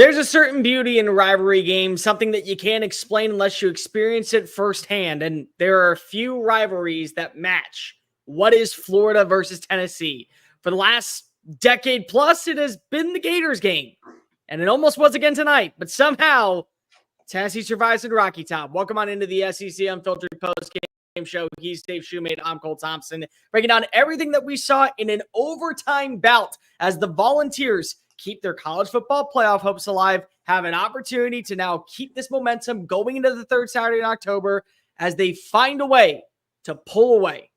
There's a certain beauty in rivalry games, something that you can't explain unless you experience it firsthand. And there are a few rivalries that match what is Florida versus Tennessee. For the last decade plus, it has been the Gators game. And it almost was again tonight. But somehow, Tennessee survives in Rocky Top. Welcome on into the SEC Unfiltered post-game show. He's Dave Shumate. I'm Cole Thompson. Breaking down everything that we saw in an overtime bout as the Volunteers keep their college football playoff hopes alive, have an opportunity to now keep this momentum going into the third Saturday in October as they find a way to pull away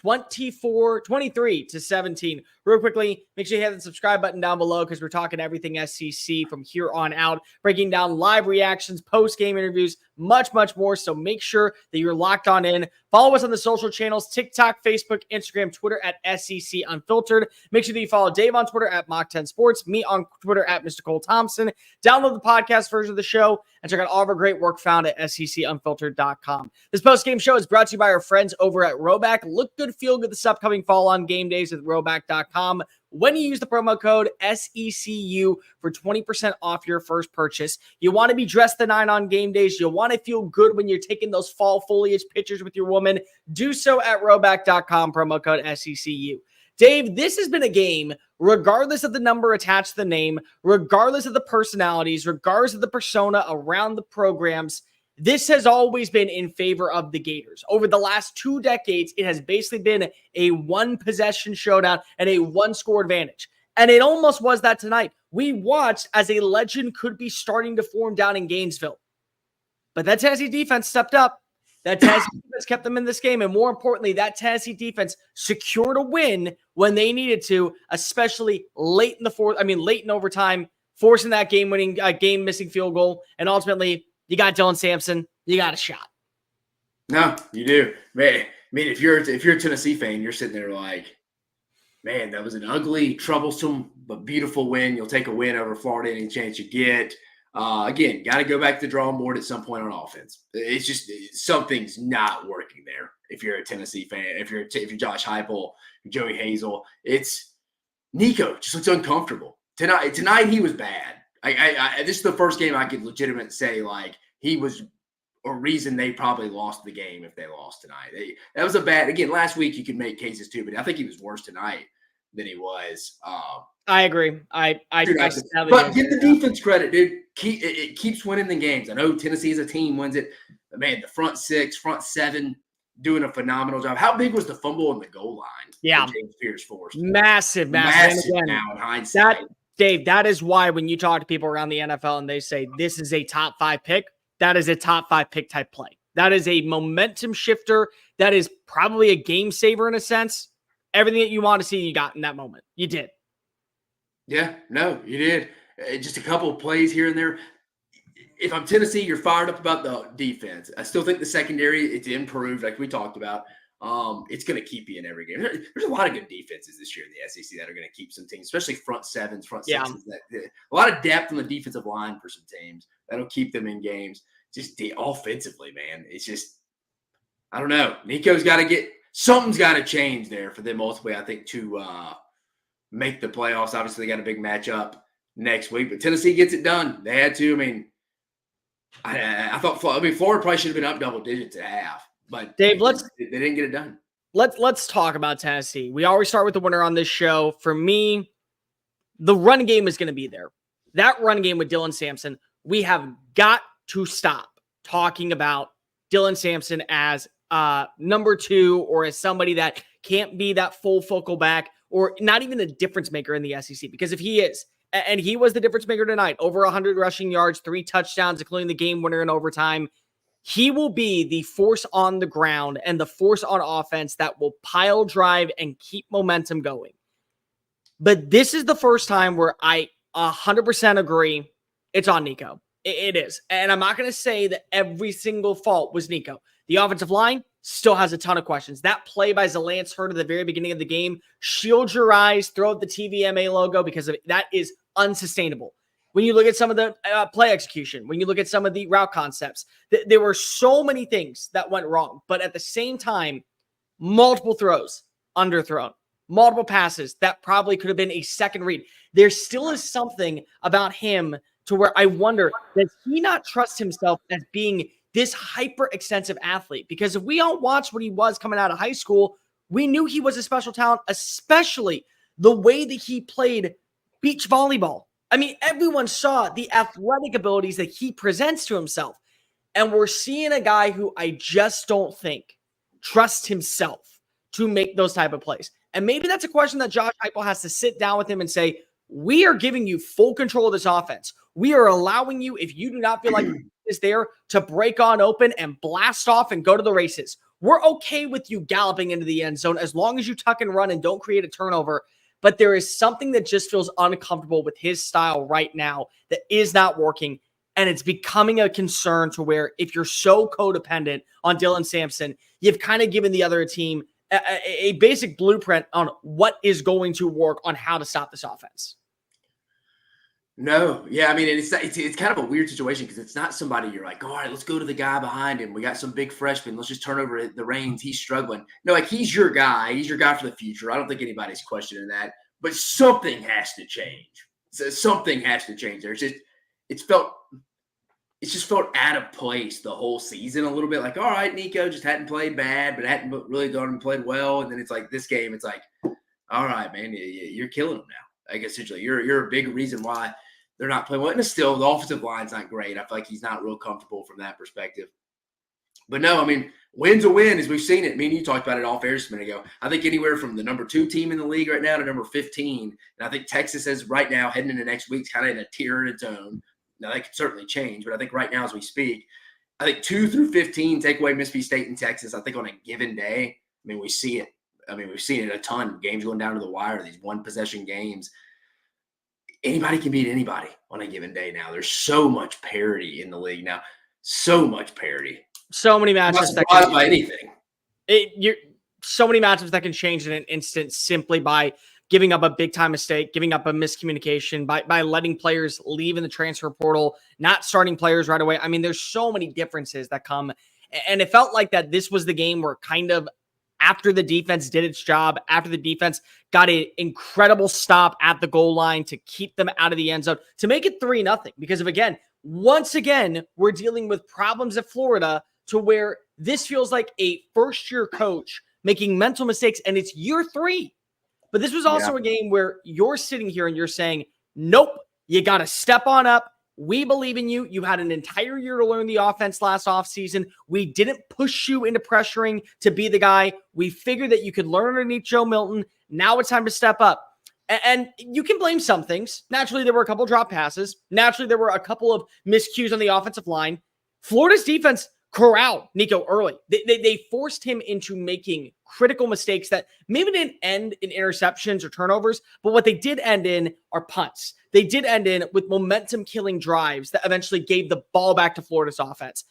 23-17. Real quickly, make sure you hit the subscribe button down below because we're talking everything SEC from here on out, breaking down live reactions, post-game interviews, much, much more. So make sure that you're locked on in. Follow us on the social channels, TikTok, Facebook, Instagram, Twitter at SEC Unfiltered. Make sure that you follow Dave on Twitter at Mock10Sports, me on Twitter at Mr. Cole Thompson. Download the podcast version of the show and check out all of our great work found at SECUnfiltered.com. This post-game show is brought to you by our friends over at Roback. Look good, feel good this upcoming fall on game days at Roback.com. When you use the promo code SECU for 20% off your first purchase. You want to be dressed the nine on game days. You want to feel good when you're taking those fall foliage pictures with your woman. Do so at Roback.com, promo code SECU. Dave, this has been a game, regardless of the number attached to the name, regardless of the personalities, regardless of the persona around the programs, this has always been in favor of the Gators. Over the last 2 decades, it has basically been a one-possession showdown and a one-score advantage. And it almost was that tonight. We watched as a legend could be starting to form down in Gainesville. But that Tennessee defense stepped up. That Tennessee defense kept them in this game. And more importantly, that Tennessee defense secured a win when they needed to, especially late in overtime, forcing that game-winning, game-missing field goal. And ultimately, you got Dylan Sampson. You got a shot. No, you do. Man, I mean, if you're a Tennessee fan, you're sitting there like, man, that was an ugly, troublesome, but beautiful win. You'll take a win over Florida any chance you get. Again, got to go back to the drawing board at some point on offense. It's just something's not working there. If you're a Tennessee fan, if you're Josh Heupel, Joey Hazel, it's Nico just looks uncomfortable tonight. He was bad. This is the first game I could legitimately say like he was a reason they probably lost the game if they lost tonight. That was a bad. Again, last week you could make cases too, but I think he was worse tonight than he was. I agree. But give the defense credit, dude. It keeps winning the games. I know Tennessee as a team wins it. But man, the front six, front seven, doing a phenomenal job. How big was the fumble on the goal line? Yeah, James Pierce forced massive. Now in hindsight. Dave, that is why when you talk to people around the NFL and they say this is a top 5 pick, that is a top 5 pick type play. That is a momentum shifter. That is probably a game saver in a sense. Everything that you want to see, you got in that moment. You did. Yeah, no, you did. Just a couple of plays here and there. If I'm Tennessee, you're fired up about the defense. I still think the secondary, it's improved like we talked about. It's going to keep you in every game. There's a lot of good defenses this year in the SEC that are going to keep some teams, especially front sevens, front sixes. A lot of depth on the defensive line for some teams that'll keep them in games. Just offensively, man. It's just, I don't know. Nico's got to something's got to change there for them ultimately, I think, to make the playoffs. Obviously, they got a big matchup next week, but Tennessee gets it done. They had to. I mean, I thought Florida probably should have been up double digits at half. But Dave, they didn't get it done. Let's talk about Tennessee. We always start with the winner on this show. For me, the run game is going to be there. That run game with Dylan Sampson, we have got to stop talking about Dylan Sampson as number 2 or as somebody that can't be that full focal back or not even a difference maker in the SEC. Because if he is, and he was the difference maker tonight, over 100 rushing yards, 3 touchdowns, including the game winner in overtime, he will be the force on the ground and the force on offense that will pile drive and keep momentum going. But this is the first time where I 100% agree it's on Nico. It is. And I'm not going to say that every single fault was Nico. The offensive line still has a ton of questions. That play by Zalance Hurd at the very beginning of the game, shield your eyes, throw up the TVMA logo because that is unsustainable. When you look at some of the play execution, when you look at some of the route concepts, there were so many things that went wrong. But at the same time, multiple throws underthrown, multiple passes that probably could have been a second read. There still is something about him to where I wonder, does he not trust himself as being this hyper extensive athlete? Because if we all watched what he was coming out of high school, we knew he was a special talent, especially the way that he played beach volleyball. I mean, everyone saw the athletic abilities that he presents to himself. And we're seeing a guy who I just don't think trusts himself to make those type of plays. And maybe that's a question that Josh Heupel has to sit down with him and say, we are giving you full control of this offense. We are allowing you, if you do not feel like is there, to break on open and blast off and go to the races. We're okay with you galloping into the end zone as long as you tuck and run and don't create a turnover. But there is something that just feels uncomfortable with his style right now that is not working. And it's becoming a concern to where if you're so codependent on Dylan Sampson, you've kind of given the other team a basic blueprint on what is going to work on how to stop this offense. No, yeah, I mean, it's kind of a weird situation because it's not somebody you're like, all right, let's go to the guy behind him. We got some big freshman. Let's just turn over the reins. He's struggling. No, like he's your guy. He's your guy for the future. I don't think anybody's questioning that. But something has to change. So something has to change there. It's just felt out of place the whole season a little bit. Like, all right, Nico just hadn't played bad, but hadn't really gone and played well. And then it's like this game, it's like, all right, man, you're killing them now. Like essentially, you're a big reason why they're not playing well. And still, the offensive line's not great. I feel like he's not real comfortable from that perspective. But no, I mean, win's a win, as we've seen it. Me and you talked about it off air just a minute ago. I think anywhere from the number 2 team in the league right now to number 15. And I think Texas is right now heading into next week's kind of in a tier in its own. Now, that could certainly change, but I think right now as we speak, I think 2 through 15, take away Mississippi State and Texas, I think on a given day, I mean, we see it. I mean, we've seen it a ton. Games going down to the wire, these one-possession games. Anybody can beat anybody on a given day now. There's so much parity in the league now. So much parity. So many matchups that can by anything. So many matchups that can change in an instant simply by giving up a big-time mistake, giving up a miscommunication, by letting players leave in the transfer portal, not starting players right away. I mean, there's so many differences that come. And it felt like that this was the game where kind of after the defense did its job, after the defense got an incredible stop at the goal line to keep them out of the end zone, to make it 3-0. Because once again, we're dealing with problems at Florida to where this feels like a first-year coach making mental mistakes, and it's year 3. But this was also a game where you're sitting here and you're saying, nope, you got to step on up. We believe in you. You had an entire year to learn the offense last offseason. We didn't push you into pressuring to be the guy. We figured that you could learn underneath Joe Milton. Now it's time to step up. And you can blame some things. Naturally, there were a couple drop passes. Naturally, there were a couple of miscues on the offensive line. Florida's defense corralled Nico early. They forced him into making critical mistakes that maybe didn't end in interceptions or turnovers, but what they did end in are punts. They did end in with momentum-killing drives that eventually gave the ball back to Florida's offense.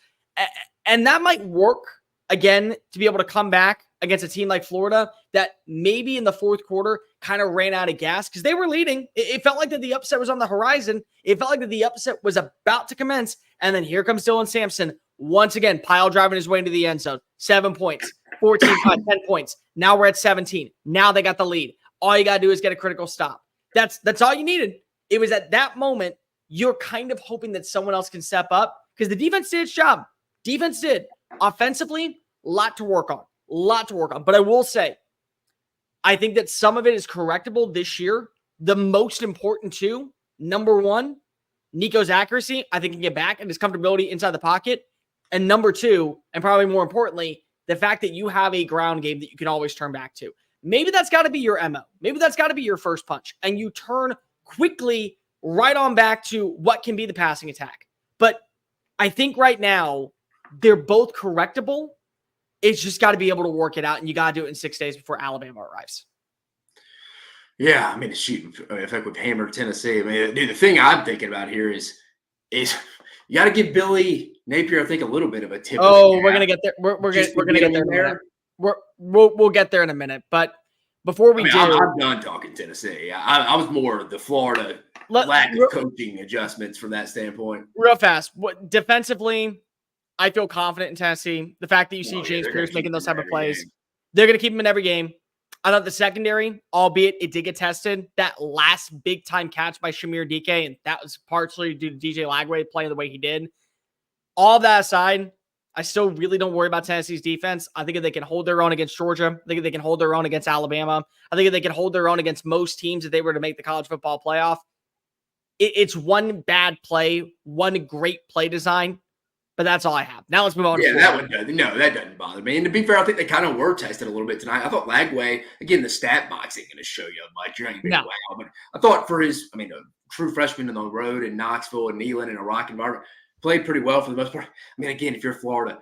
And that might work, again, to be able to come back against a team like Florida that maybe in the fourth quarter kind of ran out of gas because they were leading. It felt like that the upset was on the horizon. It felt like that the upset was about to commence. And then here comes Dylan Sampson, once again, pile driving his way into the end zone. 7 points, 14, 10 points. Now we're at 17. Now they got the lead. All you got to do is get a critical stop. That's all you needed. It was at that moment, you're kind of hoping that someone else can step up because the defense did its job. Defense did. Offensively, a lot to work on. But I will say, I think that some of it is correctable this year. The most important two, number one, Nico's accuracy, I think, can get back, and his comfortability inside the pocket. And number two, and probably more importantly, the fact that you have a ground game that you can always turn back to. Maybe that's got to be your MO. Maybe that's got to be your first punch. And you turn quickly right on back to what can be the passing attack. But I think right now, they're both correctable. It's just got to be able to work it out, and you got to do it in 6 days before Alabama arrives. Yeah, I mean, shoot, if I could hammer Tennessee, I mean, dude, the thing I'm thinking about here is you got to give Billy Napier, I think, a little bit of a tip. Oh, we're gonna get there. We're gonna get there in a minute. We'll get there in a minute. But before we I'm done talking Tennessee. I was more the Florida lack of coaching adjustments from that standpoint. Real fast, defensively, I feel confident in Tennessee. The fact that you see James Pierce making those type of plays, they're going to keep him in every game. I thought the secondary, albeit it did get tested, that last big time catch by Shamir DK, and that was partially due to DJ Lagway playing the way he did. All that aside, I still really don't worry about Tennessee's defense. I think if they can hold their own against Georgia, I think if they can hold their own against Alabama, I think if they can hold their own against most teams if they were to make the college football playoff, it's one bad play, one great play design, but that's all I have. Now let's move on. Yeah, that doesn't bother me. And to be fair, I think they kind of were tested a little bit tonight. I thought Lagway, again, the stat box ain't going to show you much. You're not going to be wow. But I thought for his, a true freshman on the road in Knoxville and Neyland in a rock environment, played pretty well for the most part. Again, if you're Florida,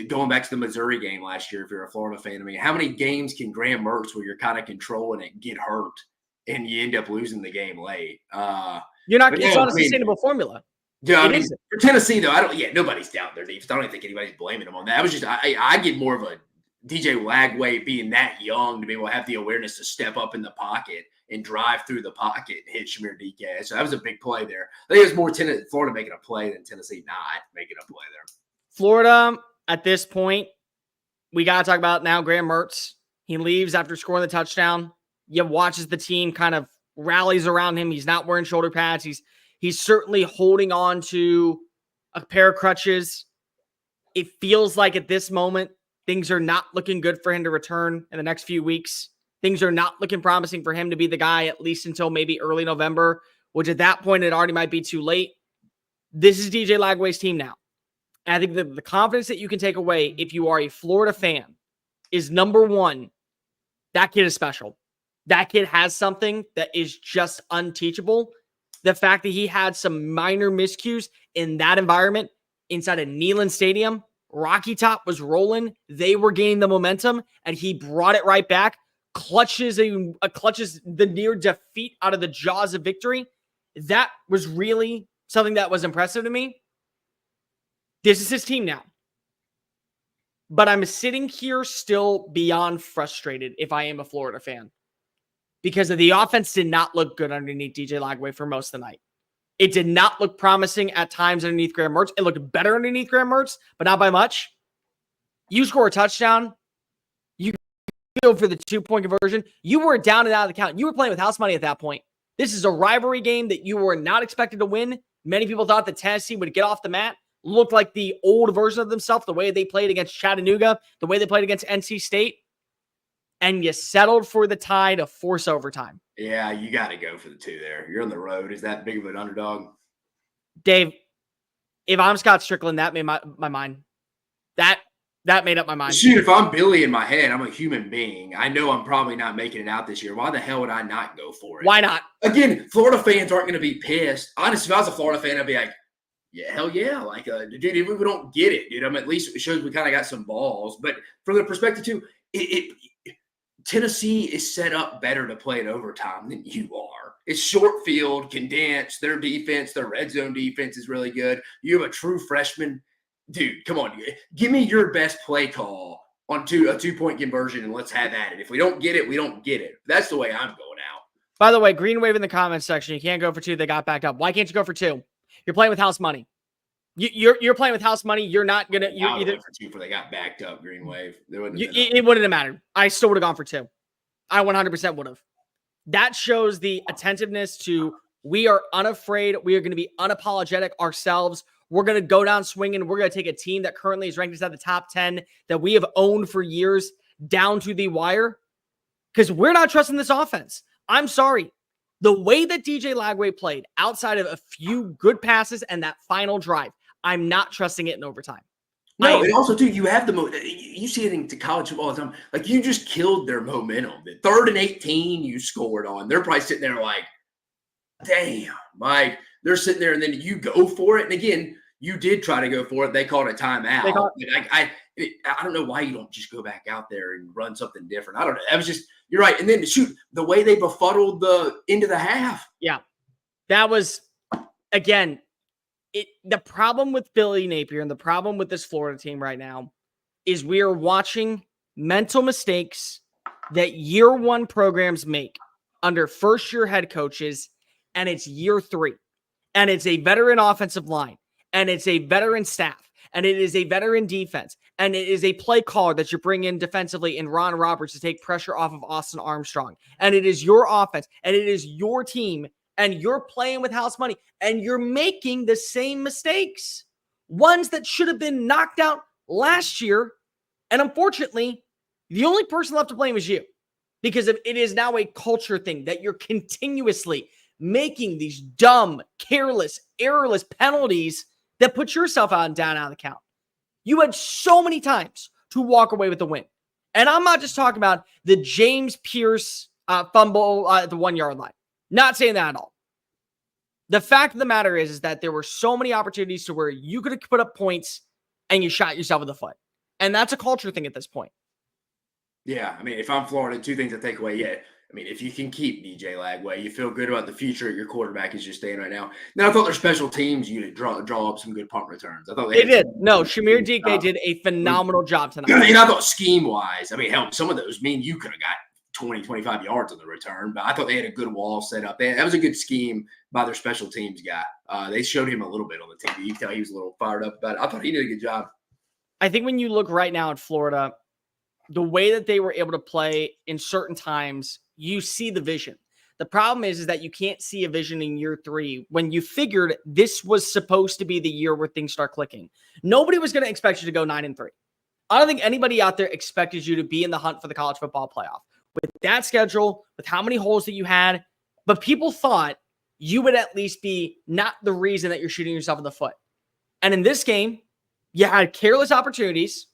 going back to the Missouri game last year, if you're a Florida fan, how many games can Graham Mertz, where you're kind of controlling it, get hurt and you end up losing the game late? You're not. It's not a sustainable formula. Yeah, for Tennessee though, nobody's doubting their defense. I don't even think anybody's blaming them on that. It was just I get more of a DJ Lagway being that young to be able to have the awareness to step up in the pocket and drive through the pocket and hit Shamir DK. So that was a big play there. I think it was more Florida making a play than Tennessee not making a play there. Florida, at this point, we got to talk about now Graham Mertz. He leaves after scoring the touchdown. You watches the team kind of rallies around him. He's not wearing shoulder pads. He's certainly holding on to a pair of crutches. It feels like at this moment, things are not looking good for him to return in the next few weeks. Things are not looking promising for him to be the guy at least until maybe early November, which at that point, it already might be too late. This is DJ Lagway's team now. And I think the confidence that you can take away if you are a Florida fan is, number one, that kid is special. That kid has something that is just unteachable. The fact that he had some minor miscues in that environment inside of Neyland Stadium, Rocky Top was rolling. They were gaining the momentum, and he brought it right back. Clutches the near defeat out of the jaws of victory. That was really something that was impressive to me. This is his team now. But I'm sitting here still beyond frustrated if I am a Florida fan, because the offense did not look good underneath DJ Lagway for most of the night. It did not look promising at times underneath Graham Mertz. It looked better underneath Graham Mertz, but not by much. You score a touchdown. You go for the 2-point conversion. You were down and out of the count. You were playing with house money at that point. This is a rivalry game that you were not expected to win. Many people thought that Tennessee would get off the mat, look like the old version of themselves, the way they played against Chattanooga, the way they played against NC State. And you settled for the tie to force overtime. Yeah, you got to go for the 2 there. You're on the road. Is that big of an underdog? Dave, if I'm Scott Strickland, that made my mind. That made up my mind. Shoot, if I'm Billy in my head, I'm a human being. I know I'm probably not making it out this year. Why the hell would I not go for it? Why not? Again, Florida fans aren't going to be pissed. Honestly, if I was a Florida fan, I'd be like, yeah, hell yeah. Like, dude, if we don't get it, dude, at least it shows we kind of got some balls. But from the perspective, too, Tennessee is set up better to play in overtime than you are. It's short field, condensed. Their defense, their red zone defense is really good. You have a true freshman. Dude, come on. Give me your best play call on a 2-point conversion, and let's have at it. If we don't get it, we don't get it. That's the way I'm going out. By the way, Green Wave in the comments section. You can't go for 2. They got backed up. Why can't you go for 2? You're playing with house money. You're playing with house money. You're not gonna. You either for 2 before they got backed up. Green Wave. It wouldn't have mattered. I still would have gone for 2. I 100% would have. That shows the attentiveness to, we are unafraid. We are going to be unapologetic ourselves. We're going to go down swinging. We're going to take a team that currently is ranked inside the top 10 that we have owned for years down to the wire, because we're not trusting this offense. I'm sorry. The way that DJ Lagway played, outside of a few good passes and that final drive, I'm not trusting it in overtime. No, and also, too, you have you see it in college football all the time. Like, you just killed their momentum. The 3rd and 18 you scored on. They're probably sitting there like, damn, Mike. They're sitting there, and then you go for it. And again, you did try to go for it. They called a timeout. I don't know why you don't just go back out there and run something different. I don't know. That was just, you're right. And then, shoot, the way they befuddled the end of the half. Yeah. That was, again, the problem with Billy Napier and the problem with this Florida team right now is we are watching mental mistakes that year 1 programs make under first-year head coaches, and it's year 3. And it's a veteran offensive line, and it's a veteran staff, and it is a veteran defense, and it is a play caller that you bring in defensively in Ron Roberts to take pressure off of Austin Armstrong, and it is your offense, and it is your team, and you're playing with house money, and you're making the same mistakes, ones that should have been knocked out last year, and unfortunately, the only person left to blame is you, because it is now a culture thing that you're continuously making these dumb, careless, errorless penalties that put yourself out and down out of the count. You had so many times to walk away with the win. And I'm not just talking about the James Pierce fumble at the 1 yard line. Not saying that at all. The fact of the matter is that there were so many opportunities to where you could have put up points and you shot yourself in the foot. And that's a culture thing at this point. Yeah, I mean, if I'm Florida, two things I take away. Yeah, I mean, if you can keep DJ Lagway, you feel good about the future your quarterback is just staying right now. Now, I thought their special teams unit draw up some good punt returns. I thought they did. No, Shamir DK did a phenomenal job tonight. I mean, I thought scheme-wise, I mean, hell, some of those, you could have got 20, 25 yards on the return, but I thought they had a good wall set up. That was a good scheme by their special teams guy. They showed him a little bit on the TV. You can tell he was a little fired up about it. I thought he did a good job. I think when you look right now at Florida, the way that they were able to play in certain times, you see the vision. The problem is that you can't see a vision in year 3 when you figured this was supposed to be the year where things start clicking. Nobody was going to expect you to go 9-3. I don't think anybody out there expected you to be in the hunt for the college football playoff. With that schedule, with how many holes that you had, but people thought you would at least be not the reason that you're shooting yourself in the foot. And in this game, you had careless opportunities.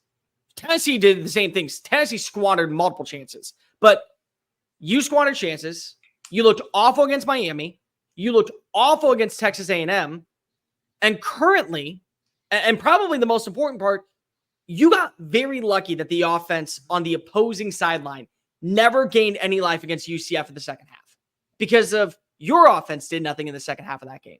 Tennessee did the same things. Tennessee squandered multiple chances, but you squandered chances. You looked awful against Miami. You looked awful against Texas A&M. And currently, and probably the most important part, you got very lucky that the offense on the opposing sideline never gained any life against UCF in the second half because of your offense did nothing in the second half of that game.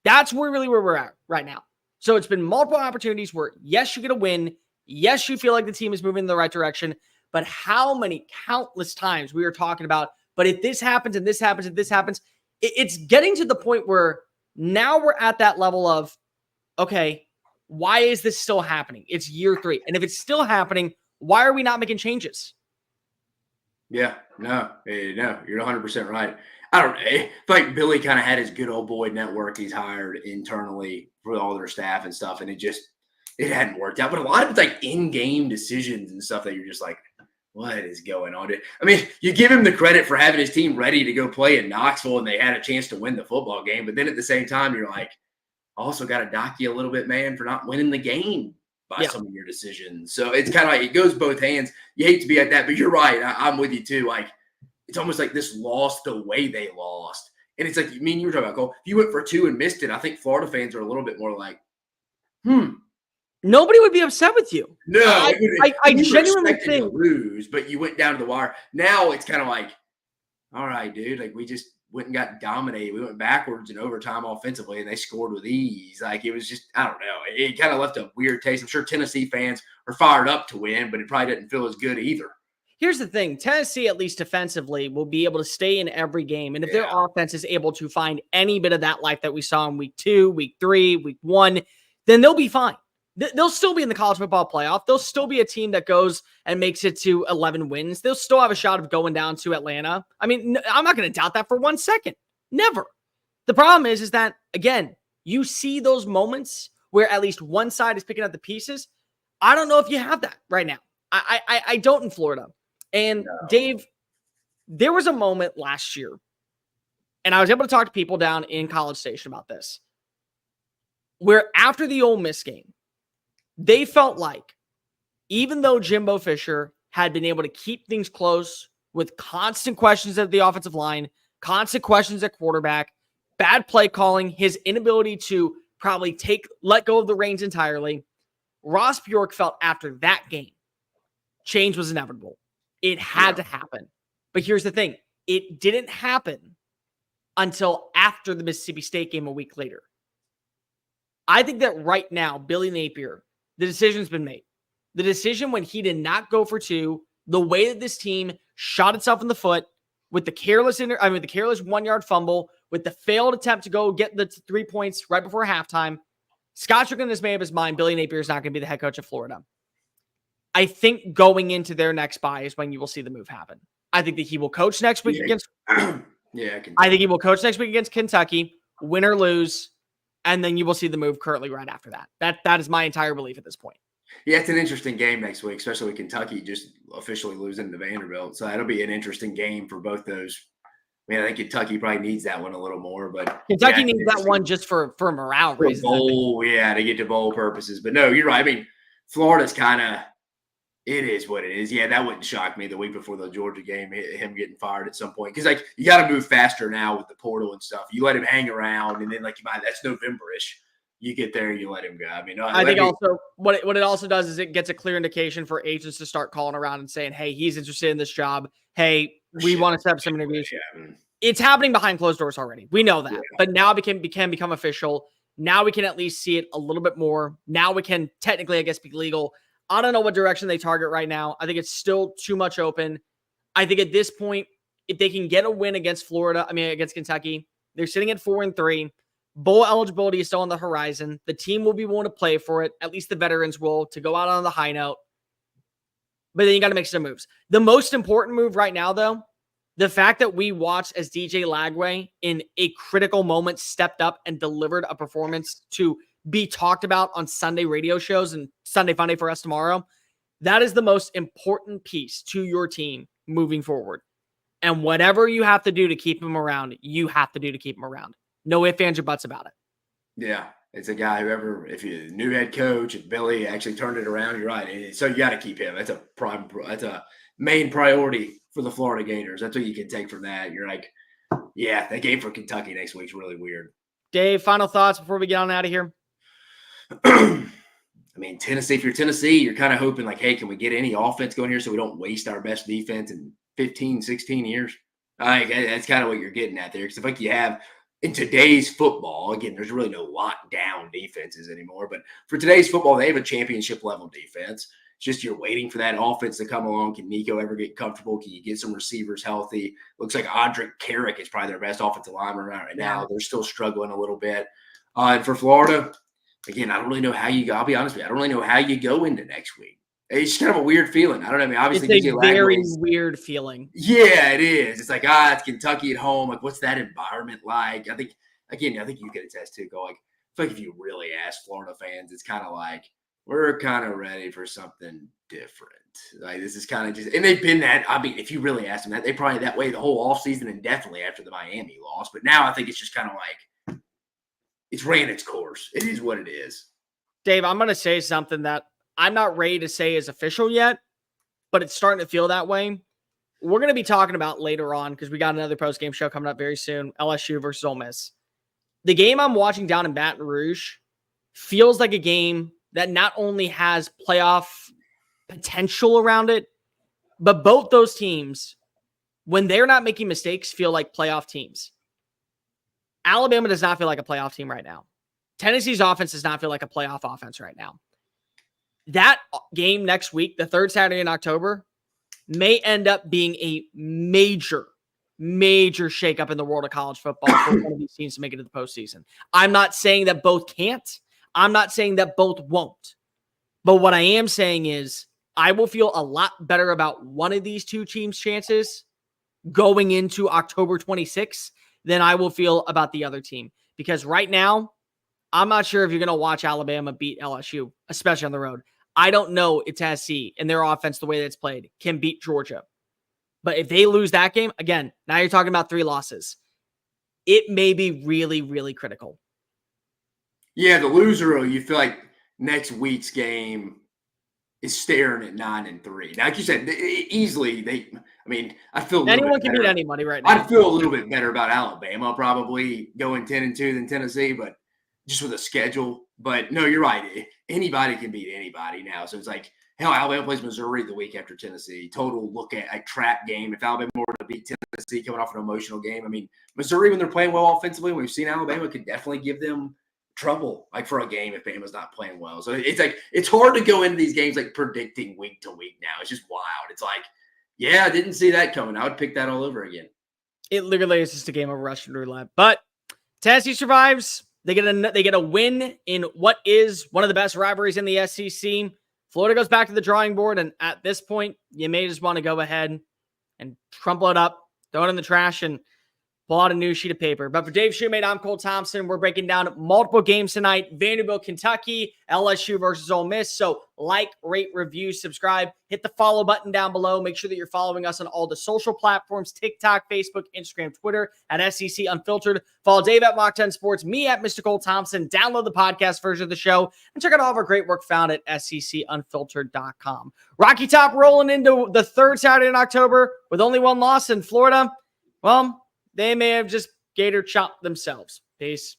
That's really where we're at right now. So it's been multiple opportunities where, yes, you get a win. Yes, you feel like the team is moving in the right direction. But how many countless times we were talking about, but if this happens and this happens and this happens, it's getting to the point where now we're at that level of, okay, why is this still happening? It's year 3. And if it's still happening, why are we not making changes? Yeah, no, you're 100% right. I don't know. I feel like Billy kind of had his good old boy network he's hired internally for all their staff and stuff, and it hadn't worked out. But a lot of it's like in-game decisions and stuff that you're just like, what is going on? I mean, you give him the credit for having his team ready to go play in Knoxville and they had a chance to win the football game. But then at the same time, you're like, also got to dock you a little bit, man, for not winning the game by some of your decisions. So it's kind of like it goes both hands. You hate to be like that, but you're right. I'm with you too. Like, it's almost like this lost the way they lost. And it's like, you were talking about, Cole, if you went for 2 and missed it, I think Florida fans are a little bit more like, Nobody would be upset with you. No, I genuinely think to lose, but you went down to the wire. Now it's kind of like, all right, dude, like we just went and got dominated. We went backwards in overtime offensively, and they scored with ease. Like it was just, I don't know. It kind of left a weird taste. I'm sure Tennessee fans are fired up to win, but it probably didn't feel as good either. Here's the thing. Tennessee, at least defensively, will be able to stay in every game. And if their offense is able to find any bit of that life that we saw in week 2, week 3, week 1, then they'll be fine. They'll still be in the college football playoff. They'll still be a team that goes and makes it to 11 wins. They'll still have a shot of going down to Atlanta. I mean, I'm not going to doubt that for 1 second. Never. The problem is that, again, you see those moments where at least one side is picking up the pieces. I don't know if you have that right now. I don't in Florida. And Dave, there was a moment last year, and I was able to talk to people down in College Station about this, where after the Ole Miss game, they felt like even though Jimbo Fisher had been able to keep things close with constant questions at the offensive line, constant questions at quarterback, bad play calling, his inability to probably let go of the reins entirely, Ross Bjork felt after that game, change was inevitable. It had to happen. But here's the thing. It didn't happen until after the Mississippi State game a week later. I think that right now, Billy Napier, the decision's been made. The decision when he did not go for 2, the way that this team shot itself in the foot with the careless 1-yard fumble, with the failed attempt to go get the 3 points right before halftime, Scott Strickland has made up his mind. Billy Napier is not going to be the head coach of Florida. I think going into their next bye is when you will see the move happen. I think that he will coach next week against. I think he will coach next week against Kentucky, win or lose, and then you will see the move currently right after that. That is my entire belief at this point. Yeah, it's an interesting game next week, especially with Kentucky just officially losing to Vanderbilt. So that'll be an interesting game for both those. I mean, I think Kentucky probably needs that one a little more, but Kentucky needs that one just for morale reasons. Bowl, to get to bowl purposes. But no, you're right. I mean, Florida's kind of it is what it is. Yeah, that wouldn't shock me the week before the Georgia game, him getting fired at some point. Because, like, you got to move faster now with the portal and stuff. You let him hang around, and then, like, that's November-ish. You get there, you let him go. I mean, I think also what it also does is it gets a clear indication for agents to start calling around and saying, hey, he's interested in this job. Hey, we want to set up some interviews. Yeah. It's happening behind closed doors already. We know that. Yeah. But now it can become official. Now we can at least see it a little bit more. Now we can technically, I guess, be legal. I don't know what direction they target right now. I think it's still too much open. I think at this point, if they can get a win against against Kentucky, they're sitting at 4-3. Bowl eligibility is still on the horizon. The team will be willing to play for it. At least the veterans will, to go out on the high note. But then you got to make some moves. The most important move right now, though, the fact that we watched as DJ Lagway in a critical moment stepped up and delivered a performance to be talked about on Sunday radio shows and Sunday Funday for us tomorrow, that is the most important piece to your team moving forward. And whatever you have to do to keep him around, you have to do to keep him around. No ifs, ands, or buts about it. Yeah, it's a guy if you new head coach, if Billy actually turned it around, you're right. So you got to keep him. That's a main priority for the Florida Gators. That's what you can take from that. You're like, yeah, that game for Kentucky next week's really weird. Dave, final thoughts before we get on out of here? I mean, Tennessee, if you're Tennessee, you're kind of hoping like, hey, can we get any offense going here so we don't waste our best defense in 15, 16 years? That's kind of what you're getting at there. Because if you have in today's football, again, there's really no lockdown defenses anymore. But for today's football, they have a championship level defense. It's just you're waiting for that offense to come along. Can Nico ever get comfortable? Can you get some receivers healthy? Looks like Audric Carrick is probably their best offensive lineman right now. They're still struggling a little bit. And for Florida, again, I don't really know how you go. I'll be honest with you. I don't really know how you go into next week. It's just kind of a weird feeling. I don't know. I mean, obviously, it's a very weird feeling. Yeah, it is. It's like, it's Kentucky at home. Like, what's that environment like? I think you could attest to go. Like, I feel like if you really ask Florida fans, it's kind of like we're kind of ready for something different. Like, this is kind of just, and they've been that. I mean, if you really ask them that, they probably that way the whole offseason and definitely after the Miami loss. But now I think it's just kind of like it's ran its course. It is what it is. Dave, I'm going to say something that I'm not ready to say is official yet, but it's starting to feel that way. We're going to be talking about later on because we got another post-game show coming up very soon, LSU versus Ole Miss. The game I'm watching down in Baton Rouge feels like a game that not only has playoff potential around it, but both those teams, when they're not making mistakes, feel like playoff teams. Alabama does not feel like a playoff team right now. Tennessee's offense does not feel like a playoff offense right now. That game next week, the third Saturday in October, may end up being a major shakeup in the world of college football for one of these teams to make it to the postseason. I'm not saying that both can't. I'm not saying that both won't. But what I am saying is I will feel a lot better about one of these two teams' chances going into October 26th than I will feel about the other team. Because right now, I'm not sure if you're going to watch Alabama beat LSU, especially on the road. I don't know if Tennessee and their offense, the way that it's played, can beat Georgia. But if they lose that game, again, now you're talking about 3 losses. It may be really, really critical. Yeah, the loser, you feel like next week's game is staring at 9-3. Now, like you said, easily I feel anyone can beat anybody right now. I'd feel a little bit better about Alabama probably going 10-2 than Tennessee, but just with a schedule. But no, you're right. Anybody can beat anybody now. So it's like, hell, Alabama plays Missouri the week after Tennessee. Total look at a trap game. If Alabama were to beat Tennessee coming off an emotional game, I mean, Missouri, when they're playing well offensively, we've seen Alabama could definitely give them trouble, like for a game if Bama's not playing well. So it's like, it's hard to go into these games like predicting week to week now. It's just wild. It's like, yeah, I didn't see that coming. I would pick that all over again. It literally is just a game of Russian roulette. But Tennessee survives. They get a win in what is one of the best rivalries in the SEC. Florida goes back to the drawing board, and at this point, you may just want to go ahead and crumple it up, throw it in the trash, and pull out a new sheet of paper. But for Dave Shumate, I'm Cole Thompson. We're breaking down multiple games tonight. Vanderbilt, Kentucky, LSU versus Ole Miss. So like, rate, review, subscribe. Hit the follow button down below. Make sure that you're following us on all the social platforms, TikTok, Facebook, Instagram, Twitter, at SEC Unfiltered. Follow Dave at Mock 10 Sports, me at Mr. Cole Thompson. Download the podcast version of the show and check out all of our great work found at SECUnfiltered.com. Rocky Top rolling into the third Saturday in October with only one loss in Florida. Well, they may have just gator chopped themselves. Peace.